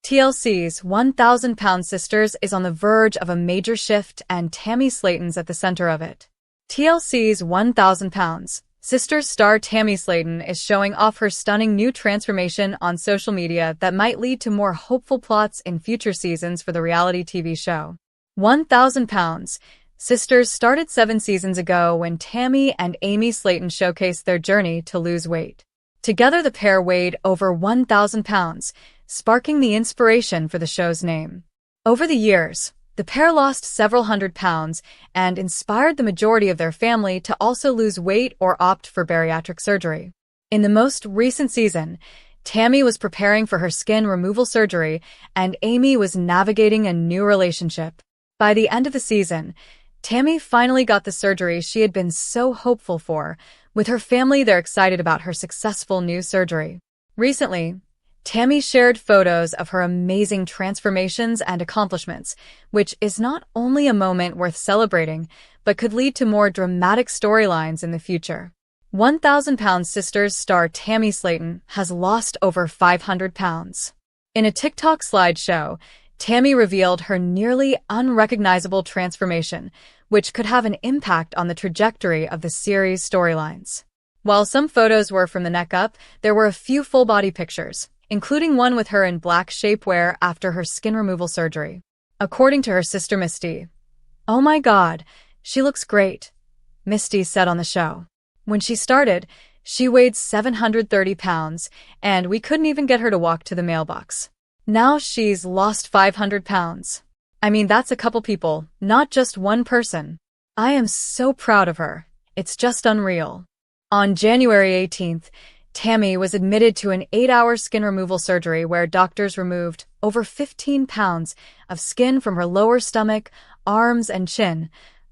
TLC's 1,000-pound sisters is on the verge of a major shift, and Tammy Slaton's at the center of it. TLC's 1,000 pounds sisters star Tammy Slaton is showing off her stunning new transformation on social media that might lead to more hopeful plots in future seasons for the reality TV show. 1,000 pounds sisters started 7 seasons ago when Tammy and Amy Slaton showcased their journey to lose weight. Together, the pair weighed over 1,000 pounds, sparking the inspiration for the show's name. Over the years, the pair lost several hundred pounds and inspired the majority of their family to also lose weight or opt for bariatric surgery. In the most recent season, Tammy was preparing for her skin removal surgery, and Amy was navigating a new relationship. By the end of the season, Tammy finally got the surgery she had been so hopeful for. With her family, they're excited about her successful new surgery. Recently, Tammy shared photos of her amazing transformations and accomplishments, which is not only a moment worth celebrating, but could lead to more dramatic storylines in the future. 1,000-pound sisters star Tammy Slaton has lost over 500 pounds. In a TikTok slideshow, Tammy revealed her nearly unrecognizable transformation, which could have an impact on the trajectory of the series' storylines. While some photos were from the neck up, there were a few full-body pictures, including one with her in black shapewear after her skin removal surgery. According to her sister Misty, "Oh my God, she looks great," Misty said on the show. When she started, she weighed 730 pounds, and we couldn't even get her to walk to the mailbox. Now she's lost 500 pounds. I mean, that's a couple people, not just one person. I am so proud of her. It's just unreal. On January 18th, Tammy was admitted to an 8-hour skin removal surgery where doctors removed over 15 pounds of skin from her lower stomach, arms, and chin,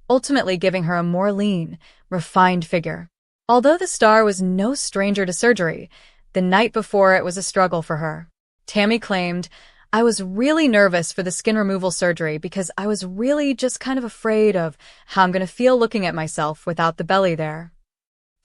ultimately giving her a more lean, refined figure. Although the star was no stranger to surgery, the night before it was a struggle for her. Tammy claimed, "I was really nervous for the skin removal surgery because I was really just kind of afraid of how I'm going to feel looking at myself without the belly there."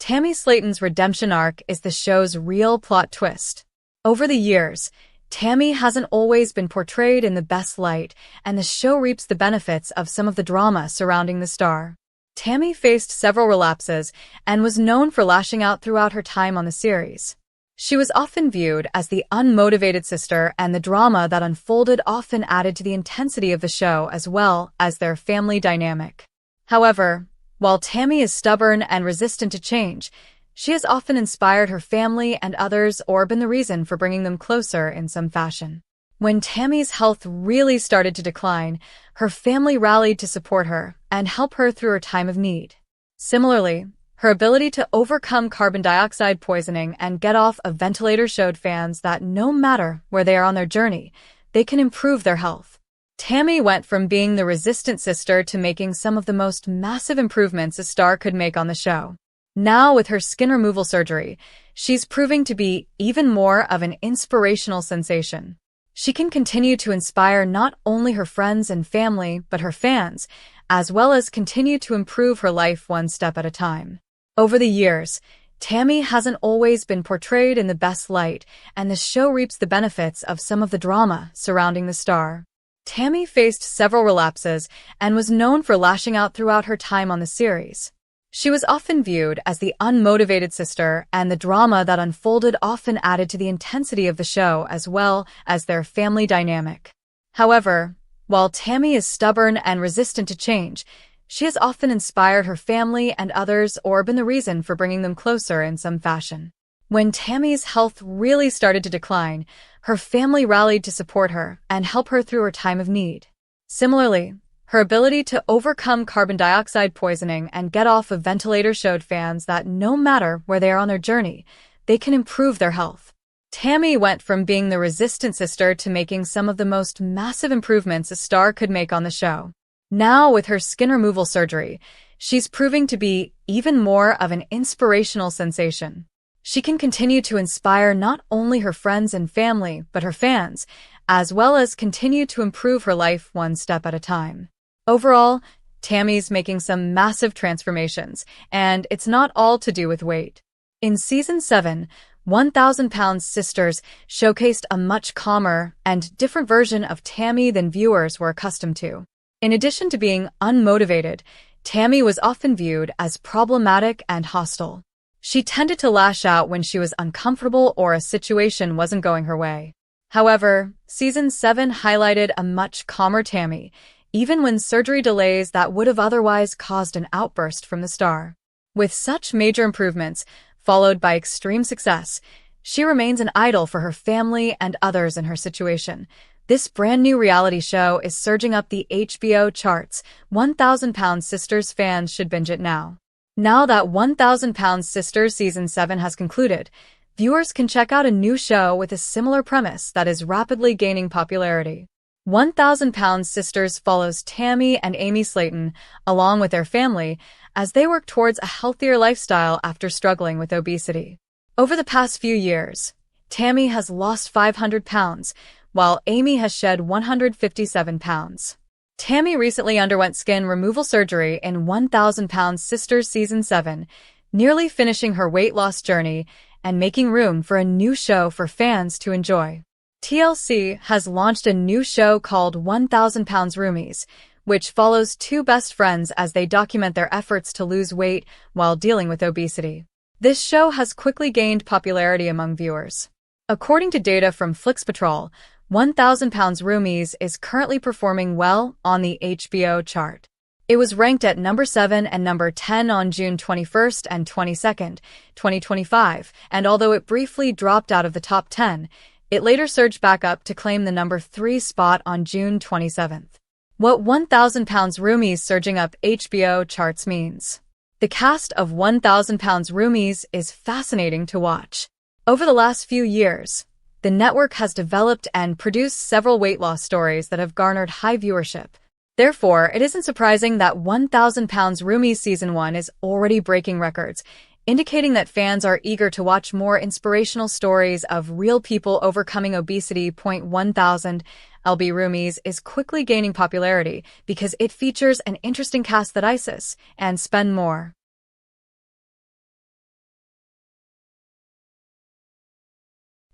Tammy Slaton's redemption arc is the show's real plot twist. Over the years, Tammy hasn't always been portrayed in the best light, and the show reaps the benefits of some of the drama surrounding the star. Tammy faced several relapses and was known for lashing out throughout her time on the series. She was often viewed as the unmotivated sister, and the drama that unfolded often added to the intensity of the show as well as their family dynamic. However, while Tammy is stubborn and resistant to change, she has often inspired her family and others or been the reason for bringing them closer in some fashion. When Tammy's health really started to decline, her family rallied to support her and help her through her time of need. Similarly, her ability to overcome carbon dioxide poisoning and get off a ventilator showed fans that no matter where they are on their journey, they can improve their health. Tammy went from being the resistant sister to making some of the most massive improvements a star could make on the show. Now, with her skin removal surgery, she's proving to be even more of an inspirational sensation. She can continue to inspire not only her friends and family, but her fans, as well as continue to improve her life one step at a time. Over the years, Tammy hasn't always been portrayed in the best light, and the show reaps the benefits of some of the drama surrounding the star. Tammy faced several relapses and was known for lashing out throughout her time on the series. She was often viewed as the unmotivated sister, and the drama that unfolded often added to the intensity of the show as well as their family dynamic. However, while Tammy is stubborn and resistant to change, she has often inspired her family and others or been the reason for bringing them closer in some fashion. When Tammy's health really started to decline, her family rallied to support her and help her through her time of need. Similarly, her ability to overcome carbon dioxide poisoning and get off a ventilator showed fans that no matter where they are on their journey, they can improve their health. Tammy went from being the resistant sister to making some of the most massive improvements a star could make on the show. Now, with her skin removal surgery, she's proving to be even more of an inspirational sensation. She can continue to inspire not only her friends and family, but her fans, as well as continue to improve her life one step at a time. Overall, Tammy's making some massive transformations, and it's not all to do with weight. In Season 7, 1,000 Pounds Sisters showcased a much calmer and different version of Tammy than viewers were accustomed to. In addition to being unmotivated, Tammy was often viewed as problematic and hostile. She tended to lash out when she was uncomfortable or a situation wasn't going her way. However, Season 7 highlighted a much calmer Tammy, even when surgery delays that would have otherwise caused an outburst from the star. With such major improvements, followed by extreme success, she remains an idol for her family and others in her situation. This brand new reality show is surging up the HBO charts. 1,000 Pounds Sisters fans should binge it now. Now that 1,000 Pounds Sisters Season 7 has concluded, viewers can check out a new show with a similar premise that is rapidly gaining popularity. 1,000 Pounds Sisters follows Tammy and Amy Slaton, along with their family, as they work towards a healthier lifestyle after struggling with obesity. Over the past few years, Tammy has lost 500 pounds, while Amy has shed 157 pounds. Tammy recently underwent skin removal surgery in 1,000 Pounds Sisters Season 7, nearly finishing her weight loss journey and making room for a new show for fans to enjoy. TLC has launched a new show called 1,000 Pounds Roomies, which follows two best friends as they document their efforts to lose weight while dealing with obesity. This show has quickly gained popularity among viewers. According to data from FlixPatrol, 1,000 Pounds Roomies is currently performing well on the HBO chart. It was ranked at number 7 and number 10 on June 21st and 22nd, 2025, and although it briefly dropped out of the top 10, it later surged back up to claim the number 3 spot on June 27th. What 1,000 Pounds Roomies surging up HBO charts means. The cast of 1,000 Pounds Roomies is fascinating to watch. Over the last few years, the network has developed and produced several weight loss stories that have garnered high viewership. Therefore, it isn't surprising that 1,000 Pounds Roomies Season 1 is already breaking records, indicating that fans are eager to watch more inspirational stories of real people overcoming obesity. 1,000 LB Roomies is quickly gaining popularity because it features an interesting cast that ISIS and spend more.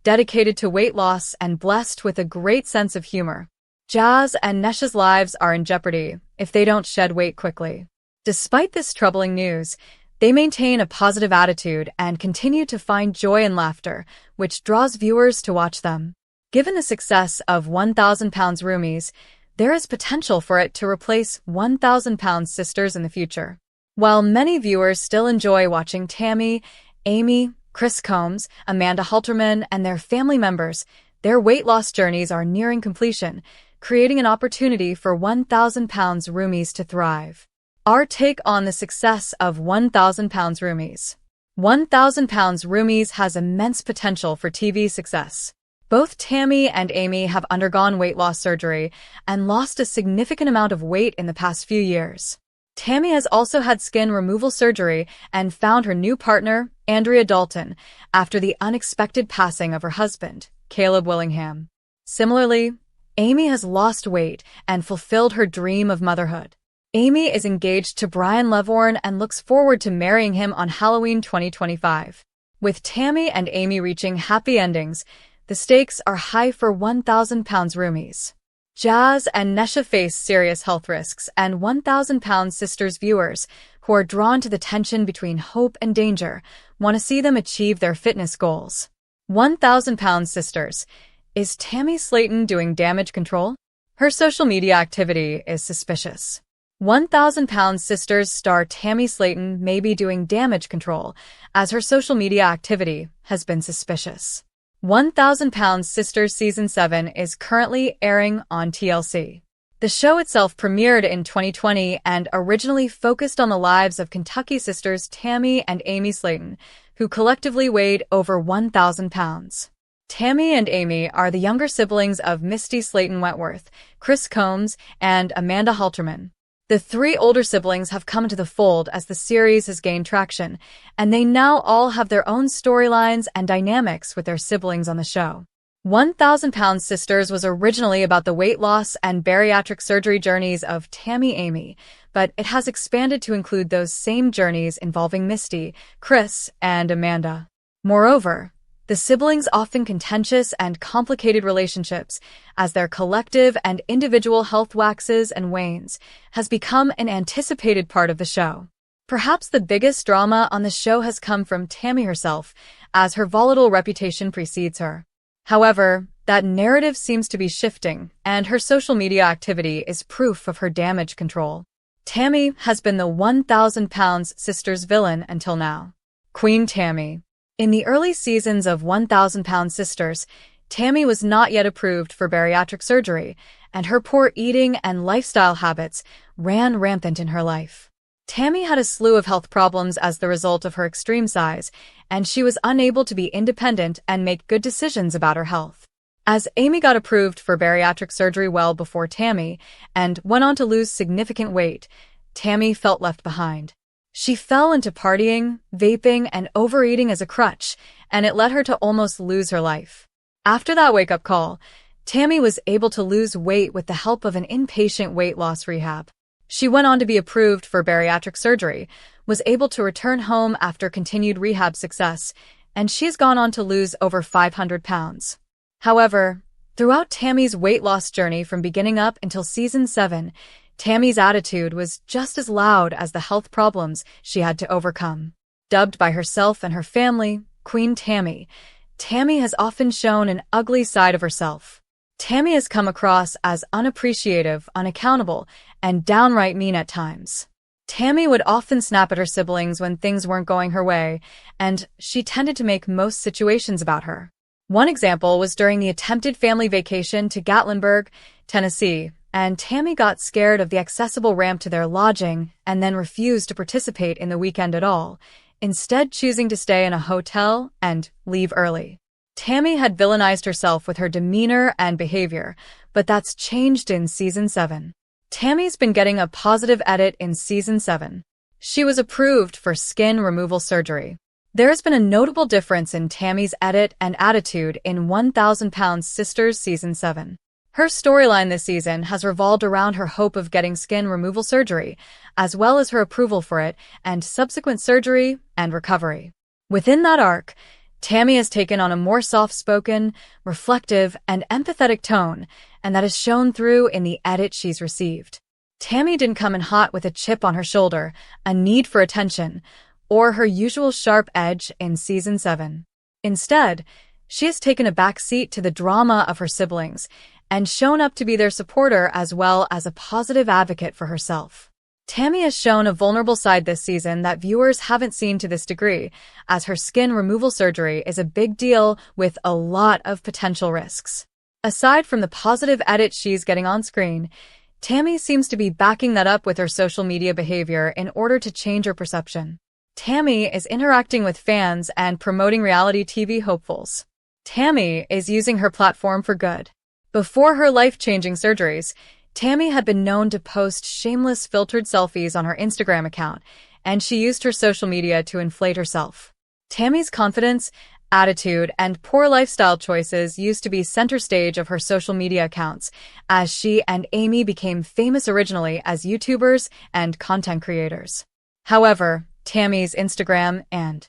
Dedicated to weight loss and blessed with a great sense of humor, Jazz and Nesha's lives are in jeopardy if they don't shed weight quickly. Despite this troubling news, they maintain a positive attitude and continue to find joy and laughter, which draws viewers to watch them. Given the success of 1,000 Pounds Roomies, there is potential for it to replace 1,000 Pounds Sisters in the future. While many viewers still enjoy watching Tammy, Amy, Chris Combs, Amanda Halterman, and their family members, their weight loss journeys are nearing completion, creating an opportunity for 1,000 Pounds Roomies to thrive. Our take on the success of 1,000 Pounds Roomies. 1,000 Pounds Roomies has immense potential for TV success. Both Tammy and Amy have undergone weight loss surgery and lost a significant amount of weight in the past few years. Tammy has also had skin removal surgery and found her new partner, Andrea Dalton, after the unexpected passing of her husband, Caleb Willingham. Similarly, Amy has lost weight and fulfilled her dream of motherhood. Amy is engaged to Brian Levorn and looks forward to marrying him on Halloween 2025. With Tammy and Amy reaching happy endings, the stakes are high for 1,000 Pounds Roomies. Jazz and Nesha face serious health risks, and 1,000 Pounds Sisters viewers, who are drawn to the tension between hope and danger, want to see them achieve their fitness goals. 1,000 Pounds Sisters. Is Tammy Slaton doing damage control? Her social media activity is suspicious. 1,000 Pounds Sisters star Tammy Slaton may be doing damage control, as her social media activity has been suspicious. 1,000 Pounds Sisters Season 7 is currently airing on TLC. The show itself premiered in 2020 and originally focused on the lives of Kentucky sisters Tammy and Amy Slaton, who collectively weighed over 1,000 pounds. Tammy and Amy are the younger siblings of Misty Slaton Wentworth, Chris Combs, and Amanda Halterman. The three older siblings have come into the fold as the series has gained traction, and they now all have their own storylines and dynamics with their siblings on the show. 1,000 Pounds Sisters was originally about the weight loss and bariatric surgery journeys of Tammy Amy, but it has expanded to include those same journeys involving Misty, Chris, and Amanda. Moreover, The siblings often contentious and complicated relationships, as their collective and individual health waxes and wanes, has become an anticipated part of the show. Perhaps the biggest drama on the show has come from Tammy herself, as her volatile reputation precedes her. However, that narrative seems to be shifting, and her social media activity is proof of her damage control. Tammy has been the 1,000-pound sisters villain until now. Queen Tammy. In the early seasons of 1,000-pound sisters, Tammy was not yet approved for bariatric surgery, and her poor eating and lifestyle habits ran rampant in her life. Tammy had a slew of health problems as the result of her extreme size, and she was unable to be independent and make good decisions about her health. As Amy got approved for bariatric surgery well before Tammy and went on to lose significant weight, Tammy felt left behind. She fell into partying, vaping, and overeating as a crutch, and it led her to almost lose her life. After that wake-up call, Tammy was able to lose weight with the help of an inpatient weight loss rehab. She went on to be approved for bariatric surgery, was able to return home after continued rehab success, and she's gone on to lose over 500 pounds. However, throughout Tammy's weight loss journey from beginning up until season 7, Tammy's attitude was just as loud as the health problems she had to overcome. Dubbed by herself and her family Queen Tammy, Tammy has often shown an ugly side of herself. Tammy has come across as unappreciative, unaccountable, and downright mean at times. Tammy would often snap at her siblings when things weren't going her way, and she tended to make most situations about her. One example was during the attempted family vacation to Gatlinburg, Tennessee, and Tammy got scared of the accessible ramp to their lodging and then refused to participate in the weekend at all, instead choosing to stay in a hotel and leave early. Tammy had villainized herself with her demeanor and behavior, but that's changed in season 7. Tammy's been getting a positive edit in season 7. She was approved for skin removal surgery. There's been a notable difference in Tammy's edit and attitude in 1,000-pound sisters season 7. Her storyline this season has revolved around her hope of getting skin removal surgery, as well as her approval for it and subsequent surgery and recovery. Within that arc, Tammy has taken on a more soft-spoken, reflective, and empathetic tone, and that is shown through in the edit she's received. Tammy didn't come in hot with a chip on her shoulder, a need for attention, or her usual sharp edge in season 7. Instead, she has taken a back seat to the drama of her siblings and shown up to be their supporter as well as a positive advocate for herself. Tammy has shown a vulnerable side this season that viewers haven't seen to this degree, as her skin removal surgery is a big deal with a lot of potential risks. Aside from the positive edit she's getting on screen, Tammy seems to be backing that up with her social media behavior in order to change her perception. Tammy is interacting with fans and promoting reality TV hopefuls. Tammy is using her platform for good. Before her life-changing surgeries, Tammy had been known to post shameless filtered selfies on her Instagram account, and she used her social media to inflate herself. Tammy's confidence, attitude, and poor lifestyle choices used to be center stage of her social media accounts, as she and Amy became famous originally as YouTubers and content creators. However, Tammy's Instagram and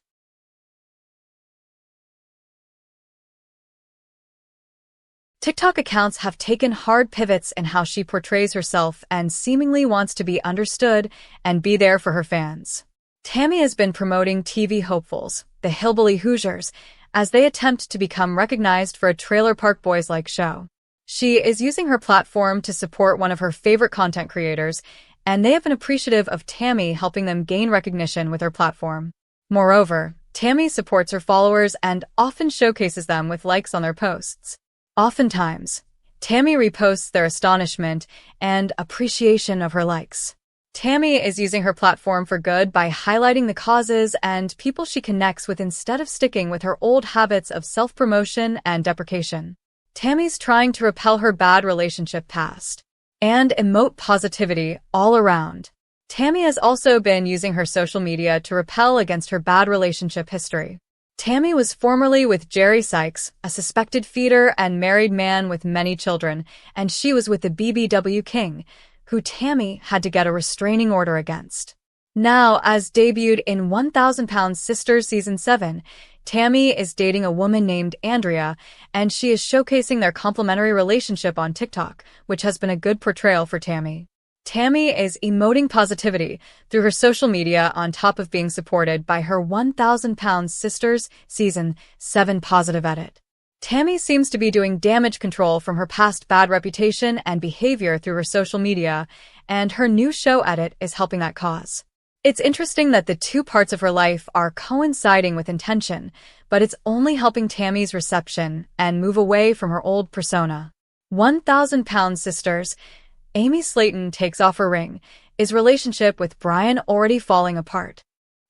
TikTok accounts have taken hard pivots in how she portrays herself and seemingly wants to be understood and be there for her fans. Tammy has been promoting TV hopefuls, the Hillbilly Hoosiers, as they attempt to become recognized for a Trailer Park Boys-like show. She is using her platform to support one of her favorite content creators, and they have been appreciative of Tammy helping them gain recognition with her platform. Moreover, Tammy supports her followers and often showcases them with likes on their posts. Oftentimes, Tammy reposts their astonishment and appreciation of her likes. Tammy is using her platform for good by highlighting the causes and people she connects with instead of sticking with her old habits of self-promotion and deprecation. Tammy's trying to repel her bad relationship past and emote positivity all around. Tammy has also been using her social media to repel against her bad relationship history. Tammy was formerly with Jerry Sykes, a suspected feeder and married man with many children, and she was with the BBW King, who Tammy had to get a restraining order against. Now, as debuted in 1,000-pound sisters season 7, Tammy is dating a woman named Andrea, and she is showcasing their complimentary relationship on TikTok, which has been a good portrayal for Tammy. Tammy is emoting positivity through her social media on top of being supported by her 1,000 Pounds Sisters Season 7 positive edit. Tammy seems to be doing damage control from her past bad reputation and behavior through her social media, and her new show edit is helping that cause. It's interesting that the two parts of her life are coinciding with intention, but it's only helping Tammy's reception and move away from her old persona. 1,000 Pounds Sisters Amy Slaton takes off her ring. Is relationship with Brian already falling apart?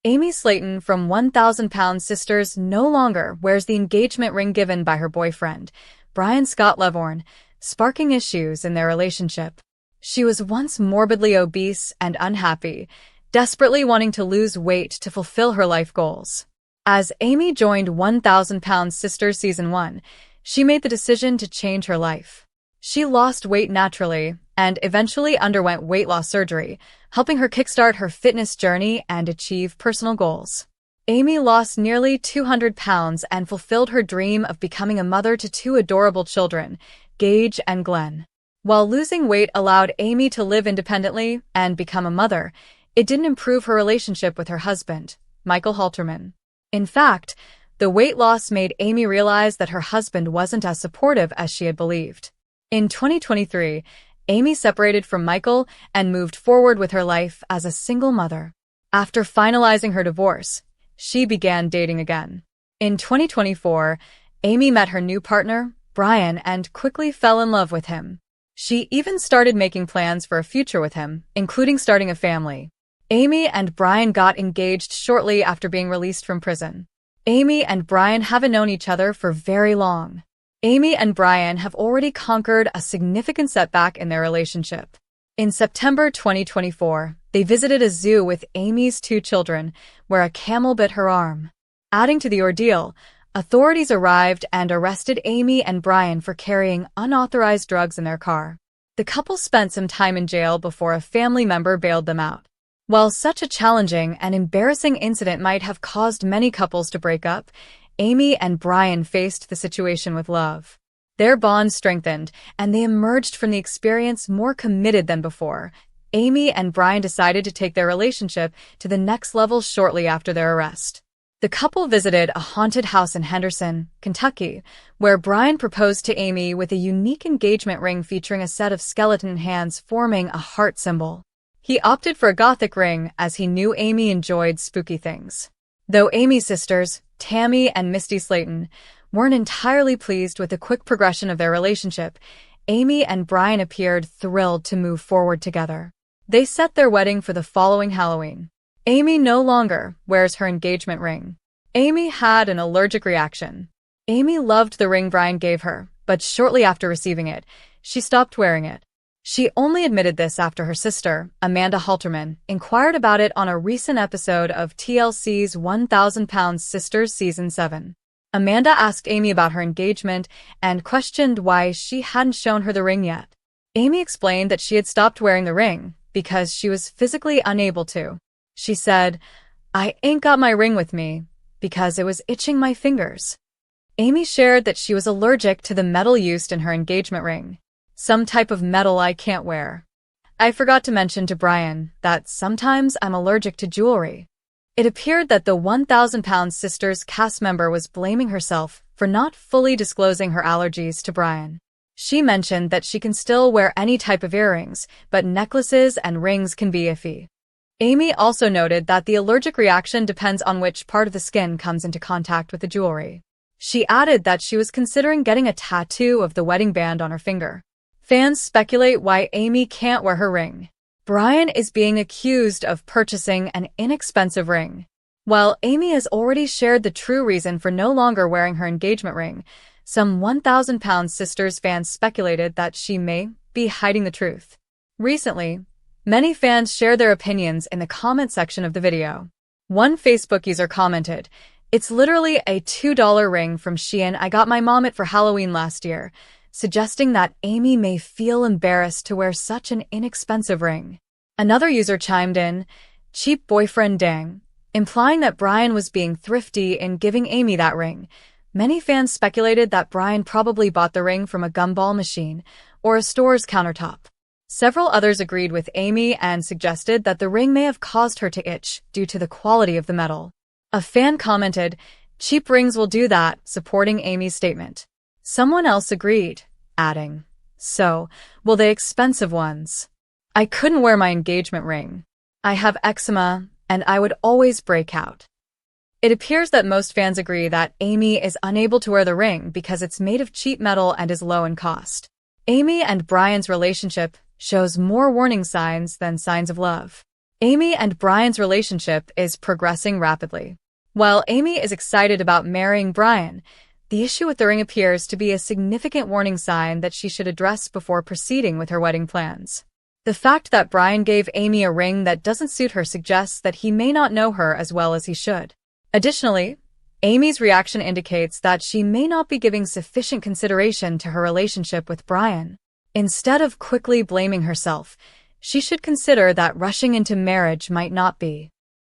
Amy Slaton from 1,000 Pounds Sisters no longer wears the engagement ring given by her boyfriend, Brian Scott Levorn, sparking issues in their relationship. She was once morbidly obese and unhappy, desperately wanting to lose weight to fulfill her life goals. As Amy joined 1,000 Pounds Sisters Season 1, she made the decision to change her life. She lost weight naturally and eventually underwent weight loss surgery, helping her kickstart her fitness journey and achieve personal goals. Amy lost nearly 200 pounds and fulfilled her dream of becoming a mother to two adorable children, Gage and Glenn. While losing weight allowed Amy to live independently and become a mother, it didn't improve her relationship with her husband, Michael Halterman. In fact, the weight loss made Amy realize that her husband wasn't as supportive as she had believed. In 2023, Amy separated from Michael and moved forward with her life as a single mother. After finalizing her divorce, she began dating again. In 2024, Amy met her new partner, Brian, and quickly fell in love with him. She even started making plans for a future with him, including starting a family. Amy and Brian got engaged shortly after being released from prison. Amy and Brian haven't known each other for very long. Amy and Brian have already conquered a significant setback in their relationship. In September 2024, they visited a zoo with Amy's two children, where a camel bit her arm. Adding to the ordeal, authorities arrived and arrested Amy and Brian for carrying unauthorized drugs in their car. The couple spent some time in jail before a family member bailed them out. While such a challenging and embarrassing incident might have caused many couples to break up, Amy and Brian faced the situation with love. Their bond strengthened, and they emerged from the experience more committed than before. Amy and Brian decided to take their relationship to the next level shortly after their arrest. The couple visited a haunted house in Henderson, Kentucky, where Brian proposed to Amy with a unique engagement ring featuring a set of skeleton hands forming a heart symbol. He opted for a gothic ring as he knew Amy enjoyed spooky things. Though Amy's sisters, Tammy and Misty Slaton, weren't entirely pleased with the quick progression of their relationship, Amy and Brian appeared thrilled to move forward together. They set their wedding for the following Halloween. Amy no longer wears her engagement ring. Amy had an allergic reaction. Amy loved the ring Brian gave her, but shortly after receiving it, she stopped wearing it. She only admitted this after her sister, Amanda Halterman, inquired about it on a recent episode of TLC's 1,000 Pounds Sisters Season 7. Amanda asked Amy about her engagement and questioned why she hadn't shown her the ring yet. Amy explained that she had stopped wearing the ring because she was physically unable to. She said, "I ain't got my ring with me because it was itching my fingers." Amy shared that she was allergic to the metal used in her engagement ring. "Some type of metal I can't wear. I forgot to mention to Brian that sometimes I'm allergic to jewelry." It appeared that the 1,000 Pounds Sisters cast member was blaming herself for not fully disclosing her allergies to Brian. She mentioned that she can still wear any type of earrings, but necklaces and rings can be iffy. Amy also noted that the allergic reaction depends on which part of the skin comes into contact with the jewelry. She added that she was considering getting a tattoo of the wedding band on her finger. Fans speculate why Amy can't wear her ring. Brian is being accused of purchasing an inexpensive ring. While Amy has already shared the true reason for no longer wearing her engagement ring, some 1,000 Pounds Sisters fans speculated that she may be hiding the truth. Recently, many fans shared their opinions in the comment section of the video. One Facebook user commented, "It's literally a $2 ring from Shein. I got my mom it for Halloween last year," suggesting that Amy may feel embarrassed to wear such an inexpensive ring. Another user chimed in, "Cheap boyfriend dang. implying that Brian was being thrifty in giving Amy that ring. Many fans speculated that Brian probably bought the ring from a gumball machine or a store's countertop. Several others agreed with Amy and suggested that the ring may have caused her to itch due to the quality of the metal. A fan commented, "Cheap rings will do that," supporting Amy's statement. Someone else agreed, adding, "So, will the expensive ones? I couldn't wear my engagement ring. I have eczema, and I would always break out." It appears that most fans agree that Amy is unable to wear the ring because it's made of cheap metal and is low in cost. Amy and Brian's relationship shows more warning signs than signs of love. Amy and Brian's relationship is progressing rapidly. While Amy is excited about marrying Brian, the issue with the ring appears to be a significant warning sign that she should address before proceeding with her wedding plans. The fact that Brian gave Amy a ring that doesn't suit her suggests that he may not know her as well as he should. Additionally, Amy's reaction indicates that she may not be giving sufficient consideration to her relationship with Brian. Instead of quickly blaming herself, she should consider that rushing into marriage might not be